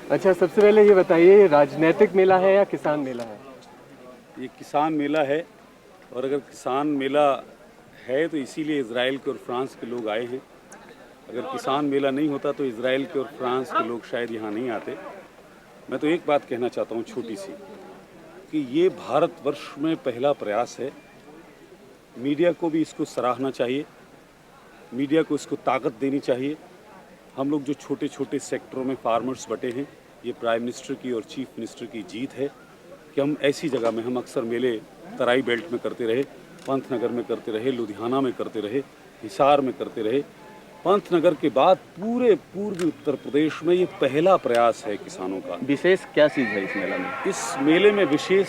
अच्छा, सबसे पहले ये बताइए, राजनीतिक मेला है या किसान मेला है? ये किसान मेला है, और अगर किसान मेला है तो इसीलिए इजराइल के और फ्रांस के लोग आए हैं। अगर किसान मेला नहीं होता तो इजराइल के और फ्रांस के लोग शायद यहाँ नहीं आते। मैं तो एक बात कहना चाहता हूँ छोटी सी, कि ये भारतवर्ष में पहला प्रयास है। मीडिया को भी इसको सराहना चाहिए, मीडिया को इसको ताकत देनी चाहिए। हम लोग जो छोटे छोटे सेक्टरों में फार्मर्स बटे हैं, ये प्राइम मिनिस्टर की और चीफ मिनिस्टर की जीत है कि हम ऐसी जगह में, हम अक्सर मेले तराई बेल्ट में करते रहे, पंतनगर में करते रहे, लुधियाना में करते रहे, हिसार में करते रहे। पंतनगर के बाद पूरे पूर्वी उत्तर प्रदेश में ये पहला प्रयास है किसानों का। विशेष क्या चीज़ है इस मेला में? इस मेले में विशेष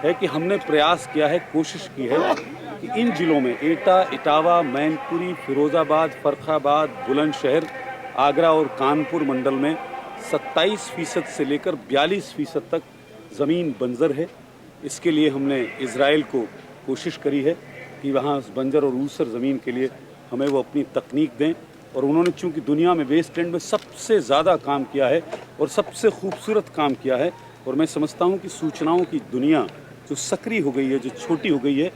है कि हमने प्रयास किया है, कोशिश की है कि इन जिलों में एटा, इटावा, मैनपुरी, फिरोजाबाद, फर्रुखाबाद, बुलंदशहर, आगरा और कानपुर मंडल में 27% से लेकर 42% तक ज़मीन बंजर है। इसके लिए हमने इजराइल को कोशिश करी है कि वहाँ बंजर और ऊसर ज़मीन के लिए हमें वो अपनी तकनीक दें, और उन्होंने चूंकि दुनिया में वेस्टलैंड में सबसे ज़्यादा काम किया है और सबसे खूबसूरत काम किया है, और मैं समझता हूँ कि सूचनाओं की दुनिया जो सक्रिय हो गई है, जो छोटी हो गई है,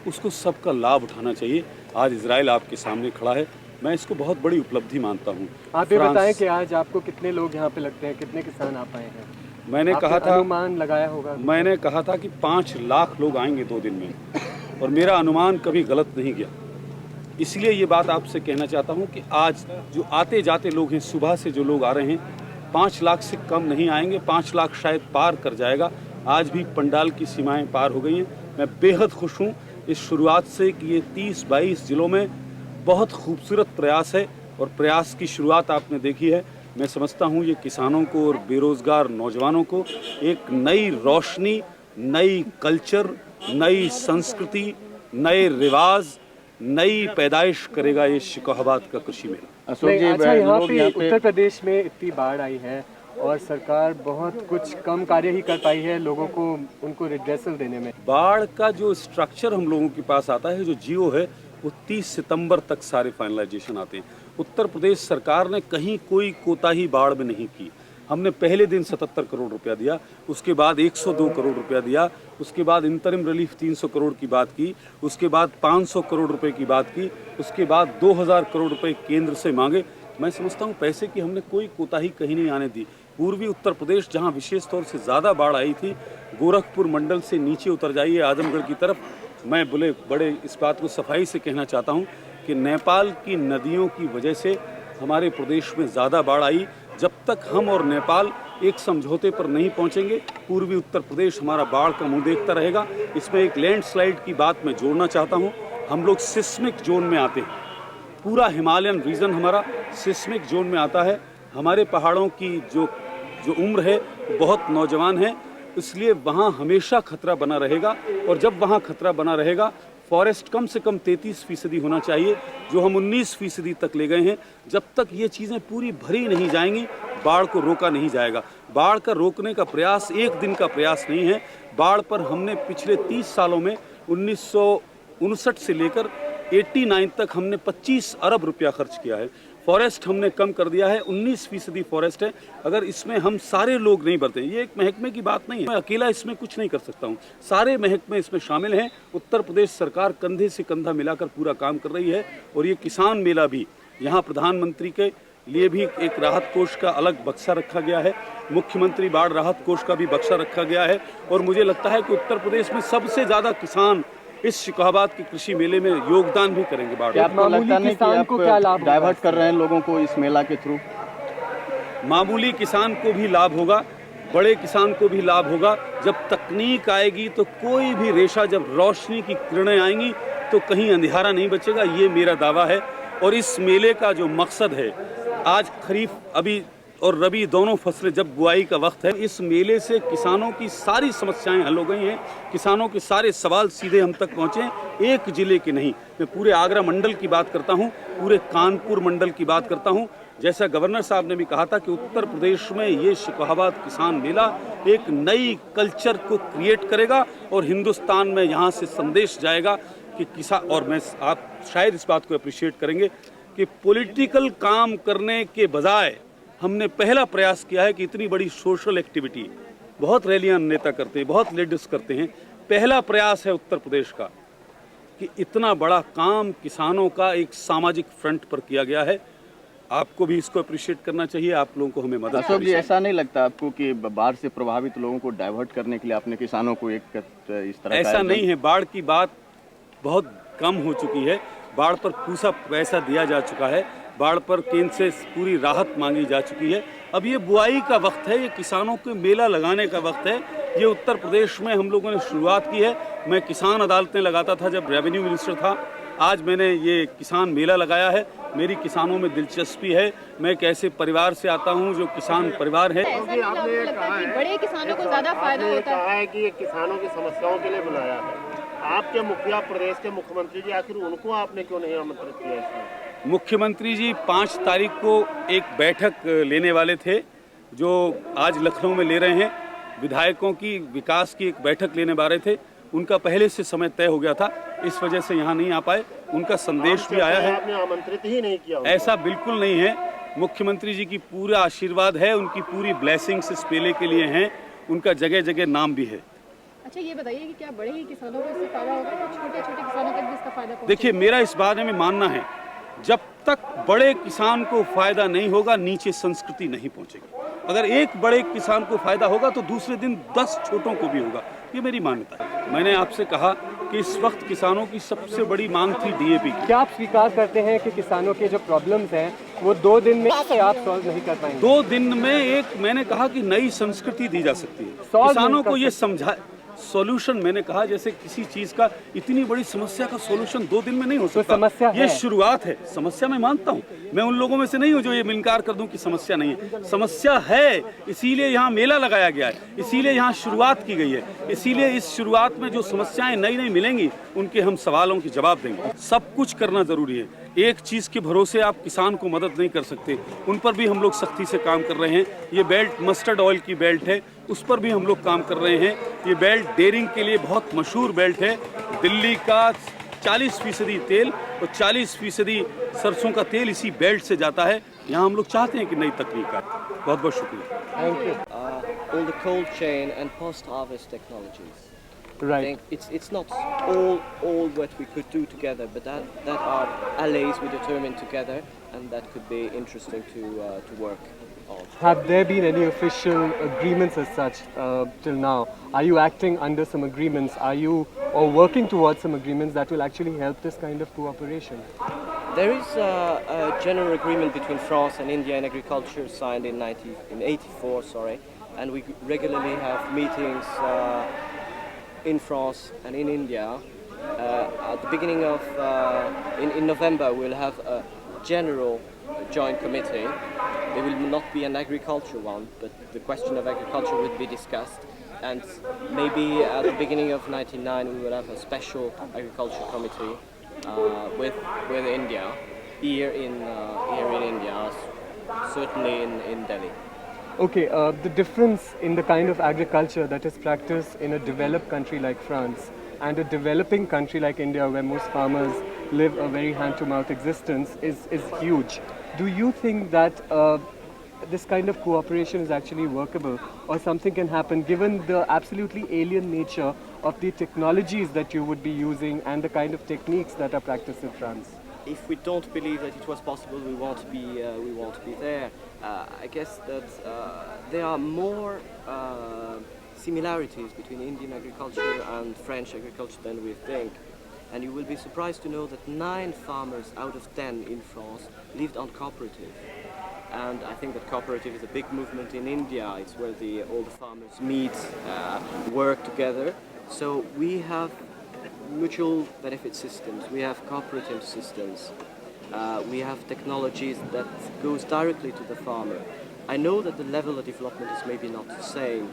उसको सबका लाभ उठाना चाहिए। आज इजराइल आपके सामने खड़ा है, मैं इसको बहुत बड़ी उपलब्धि मानता हूँ। आप ये बताएं कि आज आपको कितने लोग यहाँ पे लगते हैं, कितने किसान आ पाए हैं? मैंने कहा था, अनुमान लगाया होगा? मैंने कहा था कि 5 लाख लोग आएंगे 2 दिन में, और मेरा अनुमान कभी गलत नहीं गया। इसलिए ये बात आपसे कहना चाहता हूँ कि आज जो आते जाते लोग हैं, सुबह से जो लोग आ रहे हैं, 5 लाख से कम नहीं आएंगे, 5 लाख शायद पार कर जाएगा। आज भी पंडाल की सीमाएं पार हो गई हैं। मैं बेहद खुश हूँ इस शुरुआत से कि ये 30-22 जिलों में बहुत खूबसूरत प्रयास है, और प्रयास की शुरुआत आपने देखी है। मैं समझता हूँ ये किसानों को और बेरोज़गार नौजवानों को एक नई रोशनी, नई कल्चर, नई संस्कृति, नए रिवाज, नई पैदाइश करेगा ये शिकोहाबाद का कृषि मेला। अच्छा, यहाँ पे उत्तर प्रदेश में इतनी बाढ़ आई है और सरकार बहुत कुछ कम कार्य ही कर पाई है लोगों को, उनको रिड्रेसल देने में। बाढ़ का जो स्ट्रक्चर हम लोगों के पास आता है, जो जियो है, वो 30 सितंबर तक सारे फाइनलाइजेशन आते हैं। उत्तर प्रदेश सरकार ने कहीं कोई कोताही बाढ़ में नहीं की। हमने पहले दिन 77 करोड़ रुपया दिया, उसके बाद 102 करोड़ रुपया दिया, उसके बाद इंतरिम रिलीफ 300 करोड़ की बात की, उसके बाद 500 करोड़ रुपए की बात की, उसके बाद 2000 करोड़ रुपए केंद्र से मांगे। मैं समझता हूँ पैसे की हमने कोई कोताही कहीं नहीं आने दी। पूर्वी उत्तर प्रदेश जहाँ विशेष तौर से ज़्यादा बाढ़ आई थी, गोरखपुर मंडल से नीचे उतर जाइए आजमगढ़ की तरफ। मैं बड़े इस बात को सफाई से कहना चाहता हूँ कि नेपाल की नदियों की वजह से हमारे प्रदेश में ज़्यादा बाढ़ आई। जब तक हम और नेपाल एक समझौते पर नहीं पहुंचेंगे, पूर्वी उत्तर प्रदेश हमारा बाढ़ का मुंह देखता रहेगा। इसमें एक लैंडस्लाइड की बात मैं जोड़ना चाहता हूं। हम लोग सिस्मिक जोन में आते हैं, पूरा हिमालयन रीजन हमारा सिस्मिक जोन में आता है। हमारे पहाड़ों की जो उम्र है बहुत नौजवान है, इसलिए वहाँ हमेशा खतरा बना रहेगा, और जब वहाँ खतरा बना रहेगा, फॉरेस्ट कम से कम 33% होना चाहिए, जो हम 19% तक ले गए हैं। जब तक ये चीज़ें पूरी भरी नहीं जाएंगी, बाढ़ को रोका नहीं जाएगा। बाढ़ का रोकने का प्रयास एक दिन का प्रयास नहीं है। बाढ़ पर हमने पिछले 30 सालों में 1959 से लेकर 89 तक हमने 25 अरब रुपया खर्च किया है। फॉरेस्ट हमने कम कर दिया है, 19% फॉरेस्ट है। अगर इसमें हम सारे लोग नहीं बढ़ते, ये एक महकमे की बात नहीं है, मैं अकेला इसमें कुछ नहीं कर सकता हूँ, सारे महकमे इसमें शामिल हैं। उत्तर प्रदेश सरकार कंधे से कंधा मिलाकर पूरा काम कर रही है। और ये किसान मेला भी, यहाँ प्रधानमंत्री के लिए भी एक राहत कोष का अलग बक्सा रखा गया है, मुख्यमंत्री बाढ़ राहत कोष का भी बक्सा रखा गया है। और मुझे लगता है कि उत्तर प्रदेश में सबसे ज़्यादा किसान इस शिकोहाबाद के कृषि मेले में योगदान भी करेंगे। बाढ़ आपको लगता नहीं कि आप डाइवर्ट कर रहे हैं लोगों को इस मेला के थ्रू? मामूली किसान को भी लाभ होगा, बड़े किसान को भी लाभ होगा। जब तकनीक आएगी तो कोई भी रेशा, जब रोशनी की किरणें आएंगी तो कहीं अंधियारा नहीं बचेगा, ये मेरा दावा है। और इस मेले का जो मकसद है, आज खरीफ अभी और रबी दोनों फसलें जब बुआई का वक्त है, इस मेले से किसानों की सारी समस्याएं हल हो गई हैं। किसानों के सारे सवाल सीधे हम तक पहुँचे, एक जिले के नहीं। मैं पूरे आगरा मंडल की बात करता हूँ, पूरे कानपुर मंडल की बात करता हूँ। जैसा गवर्नर साहब ने भी कहा था कि उत्तर प्रदेश में ये शिकोहाबाद किसान मेला एक नई कल्चर को क्रिएट करेगा, और हिंदुस्तान में यहाँ से संदेश जाएगा कि किसान, और मैं आप शायद इस बात को अप्रिशिएट करेंगे कि पॉलिटिकल काम करने के बजाय हमने पहला प्रयास किया है कि इतनी बड़ी सोशल एक्टिविटी, बहुत रैलियां नेता करते हैं, बहुत लीडर्स करते हैं, पहला प्रयास है उत्तर प्रदेश का कि इतना बड़ा काम किसानों का एक सामाजिक फ्रंट पर किया गया है। आपको भी इसको अप्रिशिएट करना चाहिए, आप लोगों को हमें मदद अशोक जी, ऐसा नहीं लगता आपको कि बाढ़ से प्रभावित लोगों को डाइवर्ट करने के लिए आपने किसानों को एक इस तरह ऐसा नहीं है, बाढ़ की बात बहुत कम हो चुकी है, बाढ़ पर पूरा पैसा दिया जा चुका है, बाढ़ पर केंद्र से पूरी राहत मांगी जा चुकी है। अब ये बुआई का वक्त है, ये किसानों के मेला लगाने का वक्त है। ये उत्तर प्रदेश में हम लोगों ने शुरुआत की है। मैं किसान अदालतें लगाता था जब रेवेन्यू मिनिस्टर था, आज मैंने ये किसान मेला लगाया है। मेरी किसानों में दिलचस्पी है, मैं एक ऐसे परिवार से आता हूँ जो किसान परिवार है। ऐसा नहीं लगता कि बड़े किसानों को ज्यादा फायदा होता है? कहा है कि ये किसानों की समस्याओं के लिए बुलाया है। आपके मुखिया, प्रदेश के मुख्यमंत्री जी, आखिर उनको आपने क्यों नहीं आमंत्रित किया इसमें? मुख्यमंत्री जी 5 तारीख को एक बैठक लेने वाले थे, जो आज लखनऊ में ले रहे हैं। विधायकों की विकास की एक बैठक लेने वाले थे, उनका पहले से समय तय हो गया था, इस वजह से यहाँ नहीं आ पाए। उनका संदेश भी आया है। आपने आमंत्रित ही नहीं किया? ऐसा बिल्कुल नहीं है, मुख्यमंत्री जी की पूरा आशीर्वाद है, उनकी पूरी ब्लेसिंग्स इस मेले के लिए हैं, उनका जगह जगह नाम भी है। अच्छा, ये बताइए कि क्या बड़े ही किसानों को इससे फायदा होगा या छोटे छोटे किसानों तक भी इसका फायदा पहुंचेगा? देखिए, मेरा इस बारे में मानना है, जब तक बड़े किसान को फायदा नहीं होगा, नीचे संस्कृति नहीं पहुंचेगी। अगर एक बड़े किसान को फायदा होगा तो दूसरे दिन 10 छोटों को भी होगा, ये मेरी मान्यता है। मैंने आपसे कहा कि इस वक्त किसानों की सबसे बड़ी मांग थी डीएपी की। क्या आप स्वीकार करते हैं कि किसानों के जो प्रॉब्लम्स हैं वो 2 दिन में आप सॉल्व नहीं कर पाएंगे? 2 दिन में एक, मैंने कहा कि नई संस्कृति दी जा सकती है किसानों को, ये समझा सॉल्यूशन। मैंने कहा जैसे किसी चीज का, इतनी बड़ी समस्या का सॉल्यूशन 2 दिन में नहीं हो सकता। समस्या ये शुरुआत है, समस्या मैं मानता हूँ, मैं उन लोगों में से नहीं हूँ जो ये इनकार कर दूं कि समस्या नहीं है। समस्या है, इसीलिए यहाँ मेला लगाया गया है, इसीलिए यहाँ शुरुआत की गई है, इसीलिए इस शुरुआत में जो समस्याएं नई नई मिलेंगी उनके हम सवालों के जवाब देंगे। सब कुछ करना जरूरी है, एक चीज के भरोसे आप किसान को मदद नहीं कर सकते, उन पर भी हम लोग सख्ती से काम कर रहे हैं। ये बेल्ट मस्टर्ड ऑयल की बेल्ट है, उस पर भी हम लोग काम कर रहे हैं। ये बेल्ट डेयरिंग के लिए बहुत मशहूर बेल्ट है। दिल्ली का 40% तेल और 40% सरसों का तेल इसी बेल्ट से जाता है। यहाँ हम लोग चाहते हैं कि नई तकनीक आए। बहुत बहुत शुक्रिया। Thank you. All the cold chain and post-harvest technologies. I right. think it's not all what we could do together, but that are allies we determined together, and that could be interesting to work on. Have there been any official agreements as such till now? Are you acting under some agreements? Are you or working towards some agreements that will actually help this kind of cooperation? There is a general agreement between France and India in agriculture signed in 84, and we regularly have meetings in France and in India. At the beginning of in November, we'll have a general joint committee. There will not be an agriculture one, but the question of agriculture will be discussed. And maybe at the beginning of 99, we will have a special agriculture committee with India here in India, certainly in Delhi. Okay, the difference in the kind of agriculture that is practiced in a developed country like France and a developing country like India, where most farmers live a very hand-to-mouth existence, is huge. Do you think that this kind of cooperation is actually workable, or something can happen given the absolutely alien nature of the technologies that you would be using and the kind of techniques that are practiced in France? If we don't believe that it was possible, we won't be there. I guess that there are more similarities between Indian agriculture and French agriculture than we think. And you will be surprised to know that 9 farmers out of 10 in France lived on cooperative. And I think that cooperative is a big movement in India. It's where all the farmers meet, work together. So we have mutual benefit systems, we have cooperative systems, we have technologies that goes directly to the farmer. I know that the level of development is maybe not the same,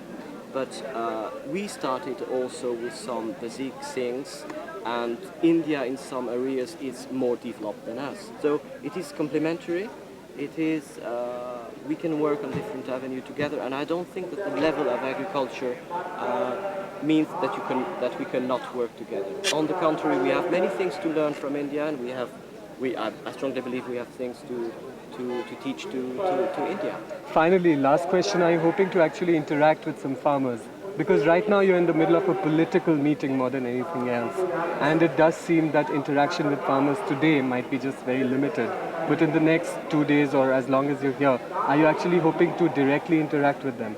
but we started also with some basic things, and India in some areas is more developed than us. So it is complementary. It is we can work on different avenues together, and I don't think that the level of agriculture means that we cannot work together. On the contrary, we have many things to learn from India, and I strongly believe we have things to teach to India. Finally, last question, are you hoping to actually interact with some farmers? Because right now you're in the middle of a political meeting more than anything else. And it does seem that interaction with farmers today might be just very limited. But in the next 2 days or as long as you're here, are you actually hoping to directly interact with them?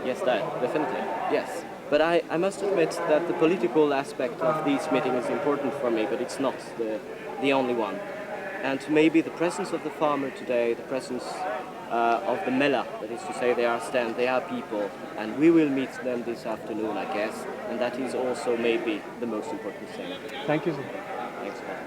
Yes, definitely, yes. But I must admit that the political aspect of these meetings is important for me, but it's not the only one. And maybe the presence of the farmer today, the presence of the Mela, that is to say they are people, and we will meet them this afternoon, I guess, and that is also maybe the most important thing. Thank you, sir. Thanks, Paul.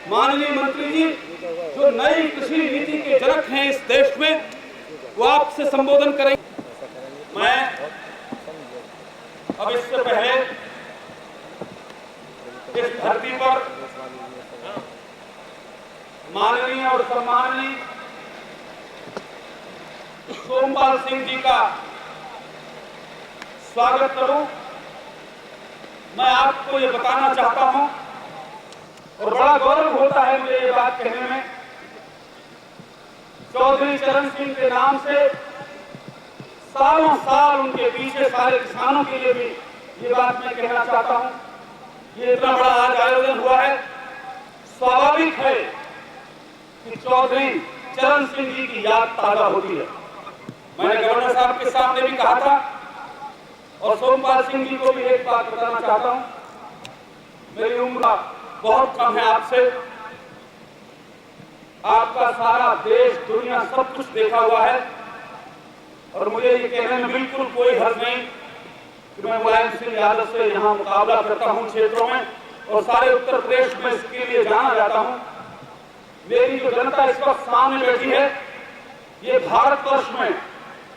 माननीय मंत्री जी, जो नई कृषि नीति के जनक हैं इस देश में, वो आपसे संबोधन करेंगे। मैं अब इससे पहले इस धरती पर माननीय और सम्माननीय सोमपाल सिंह जी का स्वागत करूं। मैं आपको ये बताना चाहता हूं और बड़ा गौरव होता है मुझे ये बात कहने में, चौधरी चरण सिंह के नाम से सालों साल उनके पीछे सारे किसानों के लिए भी ये बात मैं कहना चाहता हूं। ये इतना बड़ा आज आयोजन हुआ है, स्वाभाविक है कि चौधरी चरण सिंह जी की याद ताजा होती है। मैंने गवर्नर साहब के सामने भी कहा था और सोमपाल सिंह जी को भी एक बात बताना चाहता हूं, मेरी उम्र बहुत कम है आपसे, आपका सारा देश दुनिया सब कुछ देखा हुआ है और मुझे ये कहने में बिल्कुल कोई हर्ज नहीं कि मैं मुलायम सिंह यादव से यहाँ मुकाबला करता हूँ क्षेत्रों में और सारे उत्तर प्रदेश में इसके लिए जाना जाता हूँ। मेरी जो जनता इस वक्त सामने बैठी है, ये भारतवर्ष में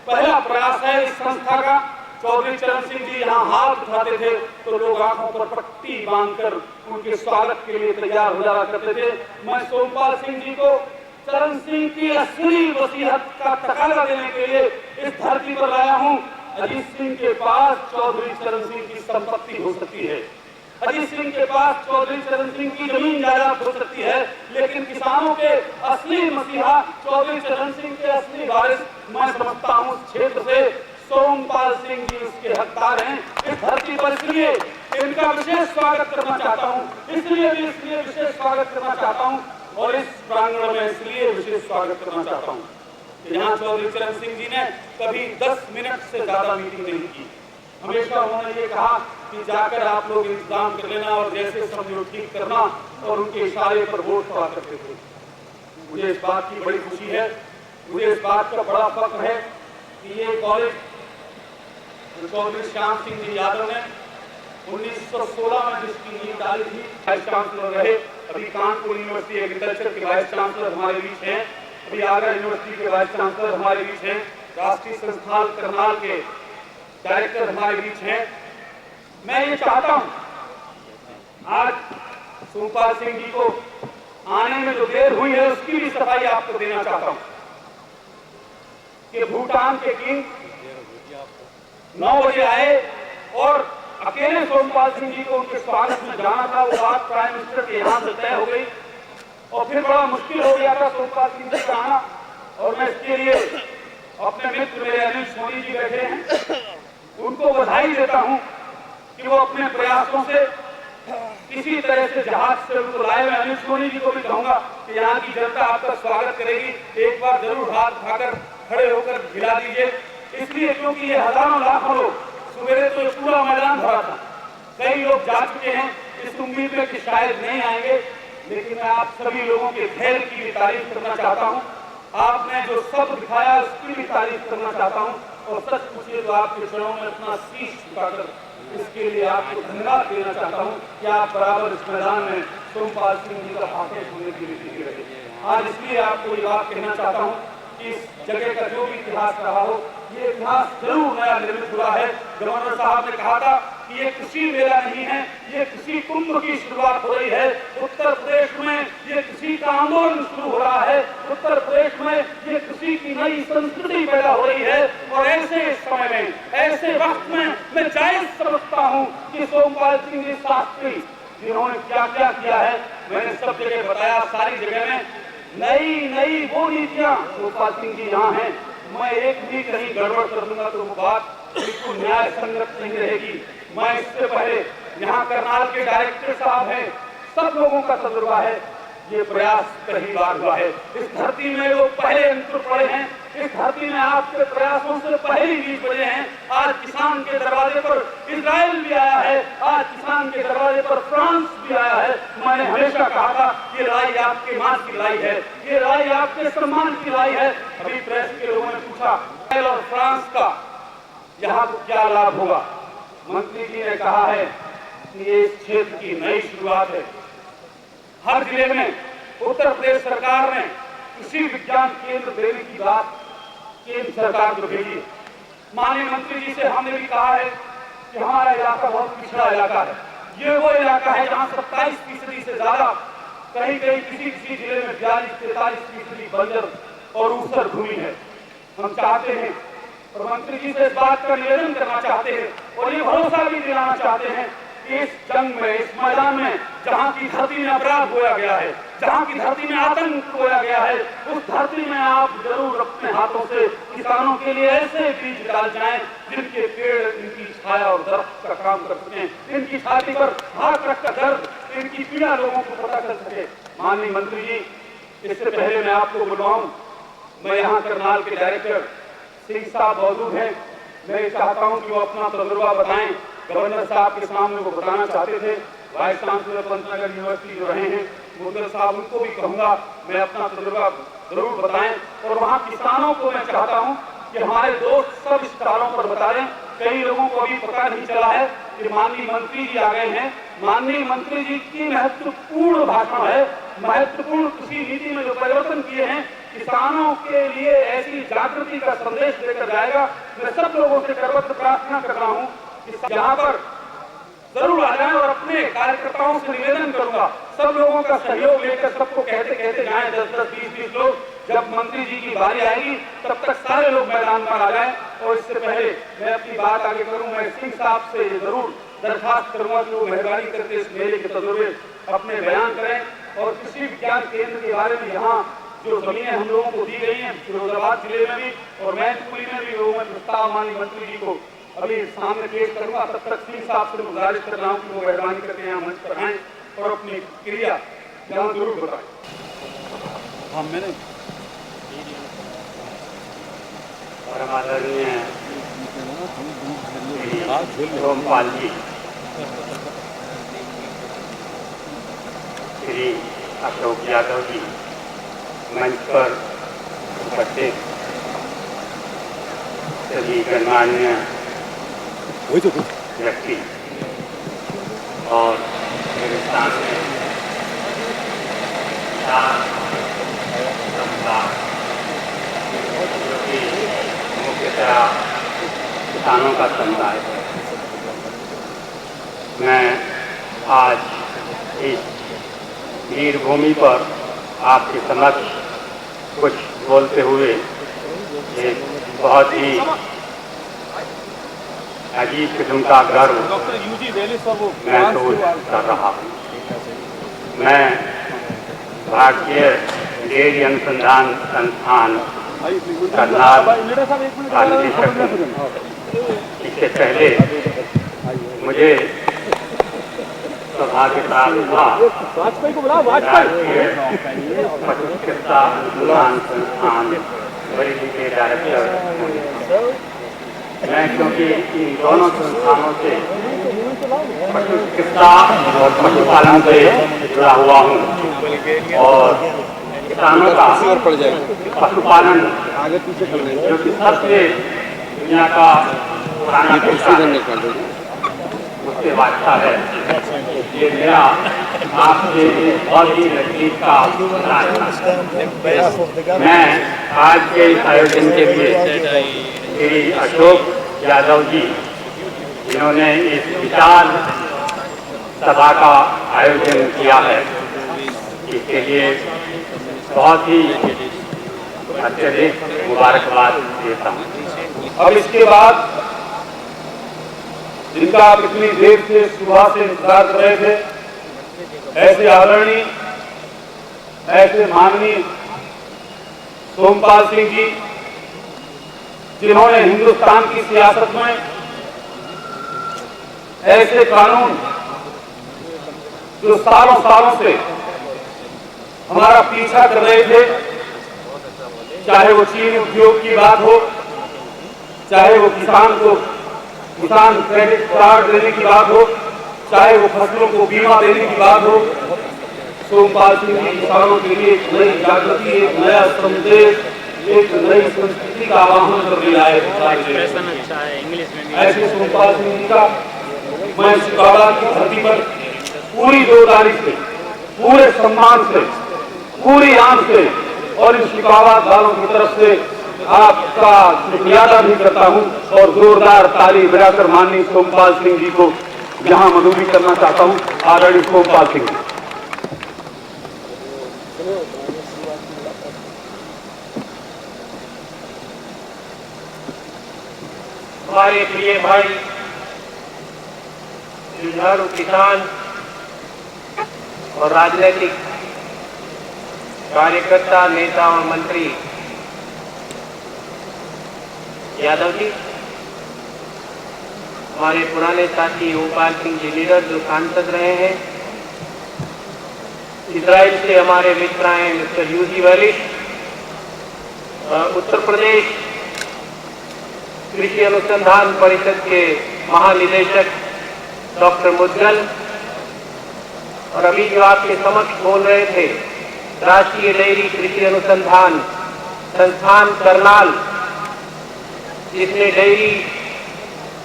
पहला प्रयास है इस संस्था का। चौधरी चरण सिंह जी यहाँ हाथ उठाते थे तो लोग आंखों पर पट्टी बांधकर उनके स्वागत के लिए तैयार हो जाया करते थे। मैं सोमपाल सिंह जी को चरण सिंह की असली वसीयत का तकाजा देने के लिए इस धरती पर लाया हूँ। अजीत सिंह के पास चौधरी चरण सिंह की संपत्ति हो सकती है, अजीत सिंह के पास चौधरी चरण सिंह की जमीन जायदाद हो सकती है, लेकिन किसानों के असली मसीहा चौधरी चरण सिंह के असली वारिस मैं समझता हूँ क्षेत्र से सोमपाल सिंह जी उसके हकदार हैं इस धरती पर। इसलिए इनका विशेष स्वागत करना चाहता हूँ, इसलिए विशेष स्वागत करना चाहता हूँ और इस प्रांगण में इसलिए विशेष स्वागत करना चाहता हूँ। यहाँ चौधरी चरण सिंह जी ने कभी 10 मिनट से ज्यादा मीटिंग नहीं की। हमेशा उन्होंने ये कहा कि जाकर आप लोग इंतजाम कर लेना और जैसे समझो ठीक करना और उनके इशारे पर वोट पड़ा करते थे। मुझे इस बात की बड़ी खुशी है, मुझे इस बात का बड़ा फख्र है कि ये कॉलेज चौधरी श्याम सिंह जी यादव ने 1916 में जिसकी नींव डाली थी, वाइस चांसलर रहे। अभी कानपुर यूनिवर्सिटी एग्रीकल्चर के वाइस चांसलर हमारे बीच हैं, अभी आगरा यूनिवर्सिटी के वाइस चांसलर हमारे बीच हैं, राष्ट्रीय संस्थान करनाल के डायरेक्टर हमारे बीच हैं। मैं ये चाहता हूं आज सोमपाल सिंह जी को आने में जो देर हुई है उसकी भी सफाई आपको देना चाहता हूं कि भूटान के किंग 9 बजे आए और अकेले सोमपाल सिंह जी को उनके स्वागत में जाना था। वो बात प्राइम मिनिस्टर के यहाँ से तय हो गई और फिर बड़ा मुश्किल हो गया था सोमपाल सिंह जी का आना। और मैं इसके लिए अपने मित्र मेरे अनिल सोनी जी बैठे हैं, उनको बधाई देता हूं कि वो अपने प्रयासों से किसी तरह से जहाज से उनको लाए। मैं अनिल सोनी जी को भी कहूंगा कि यहाँ की जनता आपका स्वागत करेगी, एक बार जरूर हाथ उठाकर खड़े होकर खिला दीजिए। इसलिए क्योंकि ये हजारों लाखों लोग, सवेरे तो ये पूरा मैदान भरा था, कई लोग जा चुके हैं इस उम्मीद में कि शायद नहीं आएंगे, लेकिन मैं आप सभी लोगों के धैर्य की भी तारीफ करना चाहता हूँ। आपने जो सब्र दिखाया उसकी भी तारीफ करना चाहता हूँ और सच पूछिए तो आपके चरणों में अपना शीश झुकाकर इसके लिए आपको धन्यवाद देना चाहता हूँ कि आप बराबर इस मैदान में सोमपाल सिंह जी का भाषण सुनने के लिए टिके रहे। आज इसलिए आपको ये बात कहना चाहता हूँ कि इस जगह का जो भी इतिहास रहा हो, ये इतिहास जरूर नया निर्मित हुआ है। गवर्नर साहब ने कहा था कि ये कृषि मेला नहीं है, ये कृषि कुंभ की शुरुआत हो रही है। उत्तर प्रदेश में ये कृषि का आंदोलन शुरू हो रहा है। उत्तर प्रदेश में ये कृषि की नई संस्कृति पैदा हो रही है। और ऐसे समय में, ऐसे वक्त में मैं जायज समझता हूँ कि सोमपाल सिंह शास्त्री जिन्होंने क्या क्या किया है, मैंने सब जगह बताया, सारी जगह में नई वो नीतियां सोमपाल सिंह जी यहाँ हैं। मैं एक भी कहीं गड़बड़ कर दूंगा तो वो बात बिल्कुल न्याय संगत नहीं रहेगी। मैं इससे पहले यहाँ करनाल के डायरेक्टर साहब हैं, सब लोगों का तजुर्बा है। ये प्रयास पहली बार हुआ है। इस धरती में वो पहले अंकुर पड़े हैं। इस धरती में आपके प्रयासों से पहली बीज बजे हैं। आज किसान के दरवाजे पर इजराइल भी आया है, आज किसान के दरवाजे पर फ्रांस भी आया है। मैंने हमेशा कहा था ये लड़ाई आपके मान की लड़ाई है, ये लड़ाई आपके सम्मान की लड़ाई है। अभी प्रेस के लोगों ने पूछा इजराइल और फ्रांस का यहाँ को क्या लाभ होगा। मंत्री जी ने कहा है कि ये इस क्षेत्र की नई शुरुआत है। हर जिले में उत्तर प्रदेश सरकार ने कृषि विज्ञान केंद्र देने की बात केंद्र सरकार को भेजी है। माननीय मंत्री जी से हमने भी कहा है कि हमारा इलाका बहुत पिछड़ा इलाका है। ये वो इलाका है जहाँ 27% से ज्यादा, कहीं कहीं किसी जिले में 42-43% बंजर और ऊसर भूमि है। हम चाहते हैं और मंत्री जी से इस बात का निवेदन करना चाहते हैं और ये भरोसा भी दिलाना चाहते हैं कि इस जंग में, इस मैदान में जहाँ की धरती में अपराध बोया गया है, जहाँ की धरती में आतंक बोया गया है, उस धरती में आप जरूर अपने हाथों से किसानों के लिए ऐसे बीज डाल जाएं जिनके पेड़ इनकी छाया और दर्द का काम कर सकें, इनकी छाती पर हाथ रखकर दर्द, इनकी पीड़ा लोगों को पता चल सके। माननीय मंत्री जी, इससे पहले मैं आपको बुलवाऊं, मैं यहाँ करनाल के डायरेक्टर सिंह साहब मौजूद हैं। मैं चाहता हूँ कि वो अपना तजुर्बा बताएं। गवर्नर साहब के सामने वो बताना चाहते थे। वाइस चांसलर पंतनगर यूनिवर्सिटी जो रहे हैं मुदल साहब, उनको भी कहूंगा मैं अपना तजुर्बा जरूर बताएं। और वहाँ किसानों को मैं चाहता हूँ कि हमारे दोस्त सब स्टालों पर बता दें। कई लोगों को अभी पता नहीं चला है कि माननीय मंत्री जी आ गए हैं। माननीय मंत्री जी की महत्वपूर्ण भाषण है, महत्वपूर्ण कृषि नीति में जो परिवर्तन किए हैं, किसानों के लिए ऐसी जागृति का संदेश देकर जाएगा। मैं सब लोगों से करवत प्रार्थना कर रहा हूँ कि यहाँ पर जरूर आ जाएं और अपने कार्यकर्ताओं से निवेदन करूंगा सब लोगों का सहयोग लेकर सबको कहते कहते जाएं, 10-10, 20-20 लोग। जब मंत्री जी की बारी आएगी तब तक सारे लोग मैदान पर आ जाएं। और इससे पहले मैं अपनी बात आगे करूं, मैं सिंह साहब से जरूर दरखास्त करूंगा कि वो मेहरबानी करके इस मेले के तजुर्बे अपने बयान करें। और कृषि विज्ञान केंद्र के बारे में यहाँ जो जमीनें हम लोगों को दी गई हैं फिरोजाबाद जिले में भी और मैनपुरी में भी, वो मैं प्रस्ताव माननीय मंत्री जी को अभी सामने पेश करूंगा। तब तक सिंह साहब से गुजारिश कर रहा हूँ कि वो मेहरबानी करके यहाँ मंच पर आएं और अपनी क्रिया यहाँ जरूर बताएं। हाँ, मैंने परमादरणीय सोमपाल जी, श्री अशोक यादव जी, मंच पर उपस्थित सभी गणमान्य व्यक्ति और मेरे सामने जो कि मुख्यतः किसानों का समुदाय है। मैं आज इस वीर भूमि पर आपके समक्ष कुछ बोलते हुए एक बहुत ही अजीब किस्म का गर्व महसूस कर रहा हूँ। मैं भारतीय डेयरी अनुसंधान संस्थान करनाल का निदेशक हूँ। इससे पहले मुझे सौभाग्य प्राप्त हुआ भारतीय पशु चिकित्सा अनुसंधान संस्थान बरेली के डायरेक्टर। मैं क्योंकि इन दोनों संस्थानों से पशु चिकित्सा और पशुपालन से जुड़ा हुआ हूँ और किसानों का पशुपालन जो कि सबसे दुनिया का पुराना पेशा है, उससे वास्ता है। ये मेरा आपसे बहुत ही नजदीक का मैं आज के इस आयोजन के लिए श्री अशोक यादव जी जिन्होंने इस विशाल सभा का आयोजन किया है, इसके लिए बहुत ही अत्यधिक मुबारकबाद देता हूँ। अब इसके बाद जिनका आप इतनी देर से सुबह से इंतजार कर रहे थे, ऐसे आदरणीय, ऐसे माननीय सोमपाल सिंह जी, जिन्होंने हिंदुस्तान की सियासत में ऐसे कानून जो सालों सालों से हमारा पीछा कर रहे थे, चाहे वो चीनी उद्योग की बात हो, चाहे वो किसान क्रेडिट कार्ड देने की बात हो, चाहे वो फसलों को बीमा देने की बात हो, सोमपाल सिंह जी किसानों के लिए एक नई जागृति, एक नया संदेश, एक नई संस्कृति का आह्वान कर दिया है। ऐसे सोमपाल सिंह जी का मैं शिकागो की धरती पर पूरी जोरदारी से, पूरे सम्मान से, पूरी आंख से और इन शिकागो वालों की तरफ से आपका शुक्रिया अदा भी करता हूं और जोरदार ताली बजाकर माननीय सोमपाल सिंह जी को यहां मधुरी करना चाहता हूं। आदरणीय सोमपाल सिंह जी। हमारे प्रिय भाई जुझारू किसान और राजनीतिक कार्यकर्ता, नेता और मंत्री यादव जी, हमारे पुराने साथी ओमपाल सिंह जी लीडर जो सांसद रहे हैं, इजराइल से हमारे मित्र आए मिस्टर यूजी वैलिश, उत्तर प्रदेश कृषि अनुसंधान परिषद के महानिदेशक डॉक्टर मुद्गल, और अभी जो आपके समक्ष बोल रहे थे राष्ट्रीय डेयरी कृषि अनुसंधान संस्थान करनाल, जिसने डेयरी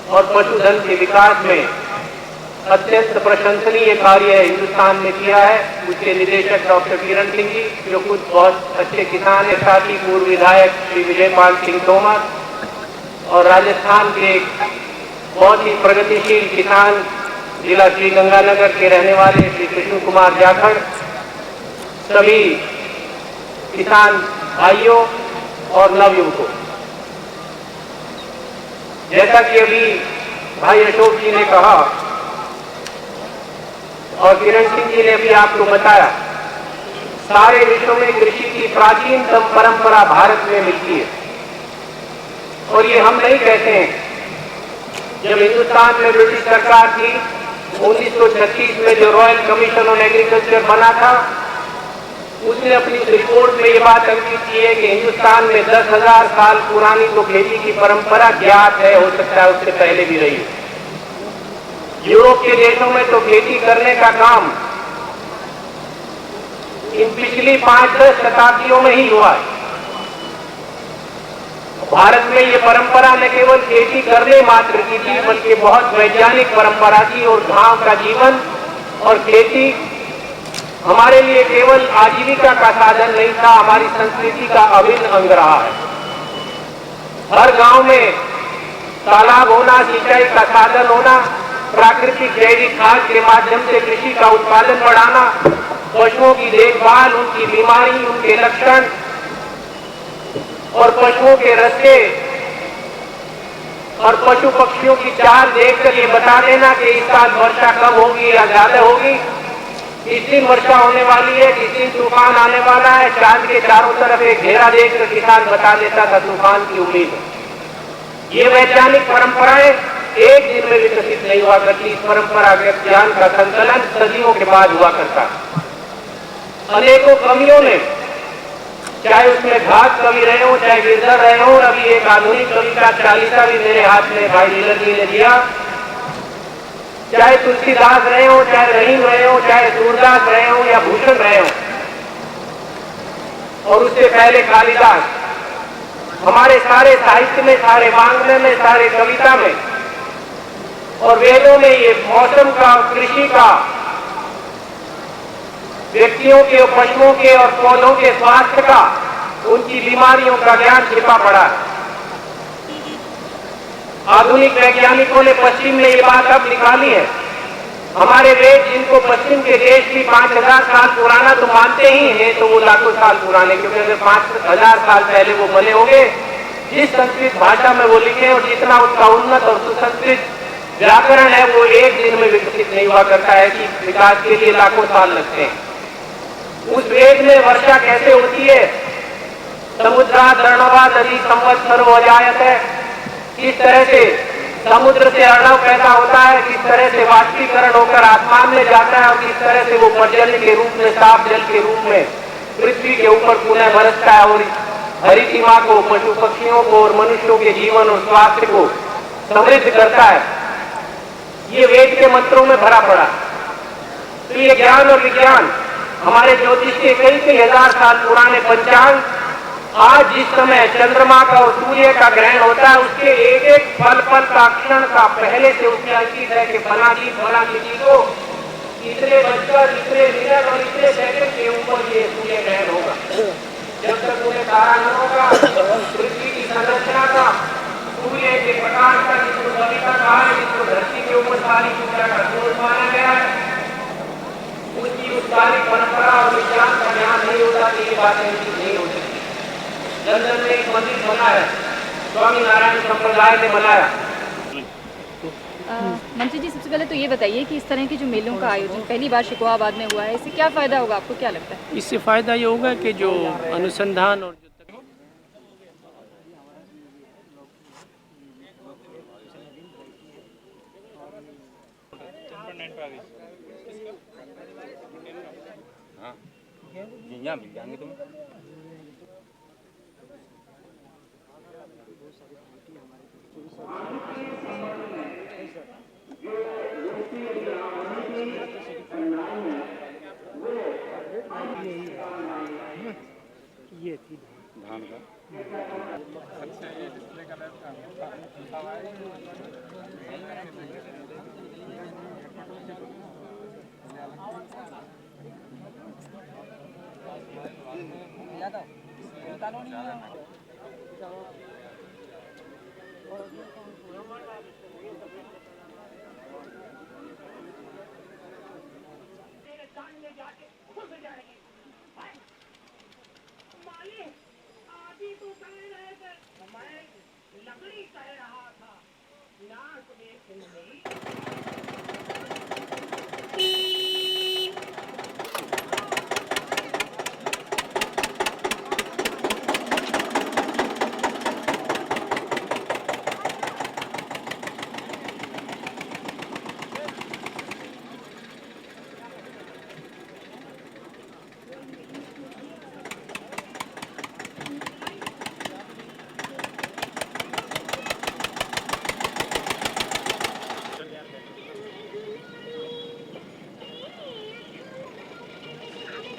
और पशुधन के विकास में अत्यंत प्रशंसनीय कार्य हिंदुस्तान में किया है, उसके निदेशक डॉक्टर किरण सिंह जी, जो खुद बहुत अच्छे किसान है, साथ ही पूर्व विधायक श्री विजयपाल सिंह तोमर और राजस्थान के बहुत ही प्रगतिशील किसान जिला श्री गंगानगर के रहने वाले श्री कृष्ण कुमार जाखड़, सभी किसान भाइयों और नवयुवकों। जैसा कि अभी भाई अशोक जी ने कहा और किरण सिंह जी ने अभी आपको बताया, सारे विश्व में कृषि की प्राचीनतम परंपरा भारत में मिलती है। और ये हम नहीं कहते हैं, जब हिंदुस्तान में ब्रिटिश सरकार थी 1936 में जो रॉयल कमीशन ऑन एग्रीकल्चर बना था, उसने अपनी रिपोर्ट में ये बात अंकित की है कि हिंदुस्तान में 10,000 साल पुरानी तो खेती की परंपरा ज्ञात है, हो सकता है उससे पहले भी रही। यूरोप के देशों में तो खेती करने का काम इन पिछली 5-10 शताब्दियों में ही हुआ है। भारत में ये परंपरा न केवल खेती करने मात्र की थी, बल्कि बहुत वैज्ञानिक परंपरा थी और गांव का जीवन और खेती हमारे लिए केवल आजीविका का साधन नहीं था, हमारी संस्कृति का अभिन्न अंग रहा है। हर गांव में तालाब होना, सिंचाई का साधन होना, प्राकृतिक जैविक खाद के माध्यम से कृषि का उत्पादन बढ़ाना, पशुओं की देखभाल, उनकी बीमारी, उनके लक्षण और पशुओं के रस्ते और पशु पक्षियों की चाल देखकर ये बता देना कि इस साल वर्षा कम होगी या ज्यादा होगी, इस दिन वर्षा होने वाली है, इस दिन तूफान आने वाला है। चांद के चारों तरफ एक घेरा देखकर किसान बता देता था तूफान की उम्मीद है। ये वैज्ञानिक परंपराएं एक दिन में विकसित नहीं हुआ करती, इस परंपरागत ज्ञान का संकलन सदियों के बाद हुआ करता। अनेकों कवियों ने, चाहे उसमें घात कवि रहे हो, चाहे गिरधर रहे हो, और अभी एक आधुनिक कवि का चालीसा भी मेरे हाथ में भाई नीलर जी ने दिया, चाहे तुलसीदास रहे हो, चाहे रहीम रहे हो, चाहे सूरदास रहे हो या भूषण रहे हो, और उससे पहले कालिदास, हमारे सारे साहित्य में, सारे वाङ्मय में, सारे कविता में और वेदों में ये मौसम का, कृषि का, व्यक्तियों के और पशुओं के और पौधों के स्वास्थ्य का, उनकी बीमारियों का ज्ञान छिपा पड़ा है। आधुनिक वैज्ञानिकों ने पश्चिम में ये बात अब निकाली है। हमारे वेद जिनको पश्चिम के देश भी 5000 साल पुराना तो मानते ही हैं, तो वो लाखों साल पुराने, क्योंकि अगर 5000 साल पहले वो बने होंगे, जिस संस्कृत भाषा में वो लिखे और जितना उसका उन्नत और सुसंस्कृत व्याकरण है, वो एक दिन में विकसित नहीं हुआ करता है कि विकास के लिए लाखों साल लगते हैं। उस वेद में वर्षा कैसे होती है? समुद्रा दर्णवा नदी संवत्सर हो जायत है। किस तरह से समुद्र से अर्णव पैदा होता है, किस तरह से वाष्पीकरण होकर आसमान में जाता है और किस तरह से वो पर्जन्य के रूप में, साफ जल के रूप में पृथ्वी के ऊपर पुनः बरसता है और धरती माँ को, पशु पक्षियों को और मनुष्यों के जीवन और स्वास्थ्य को समृद्ध करता है। ये वेद के मंत्रों में भरा पड़ा। तो ये ज्ञान और विज्ञान, हमारे ज्योतिष के कई हजार साल पुराने पंचांग, आज जिस समय चंद्रमा का और सूर्य का ग्रहण होता है, उसके एक एक पल पल का क्षण का पहले से उसमें अंकित है कि फला किसी को इतने बजकर, इतने मिनट और इतने सेकंड के ऊपर ये सूर्य ग्रहण होगा। जब तक उन्हें तारा न होगा, पृथ्वी की संरचना का, सूर्य के प्रकाश का, जिसको सविता कहा है, जिसको धरती के ऊपर सारी ऊर्जा का स्रोत माना गया है, उसकी उस सारी परंपरा और विज्ञान का ज्ञान नहीं होता तो ये बातें नहीं हो सकती। लंदन में एक मंदिर बना है, स्वामी नारायण संप्रदाय ने बनाया। मंत्री जी, सबसे पहले तो ये बताइए कि इस तरह के जो मेलों का आयोजन पहली बार शिकोहाबाद में हुआ है, इससे क्या फायदा होगा, आपको क्या लगता है? इससे फायदा ये होगा कि जो अनुसंधान और यहाँ मिल जाएंगे तुम्हें। ये थी धान का लकड़ी कह रहा था, नाक में नहीं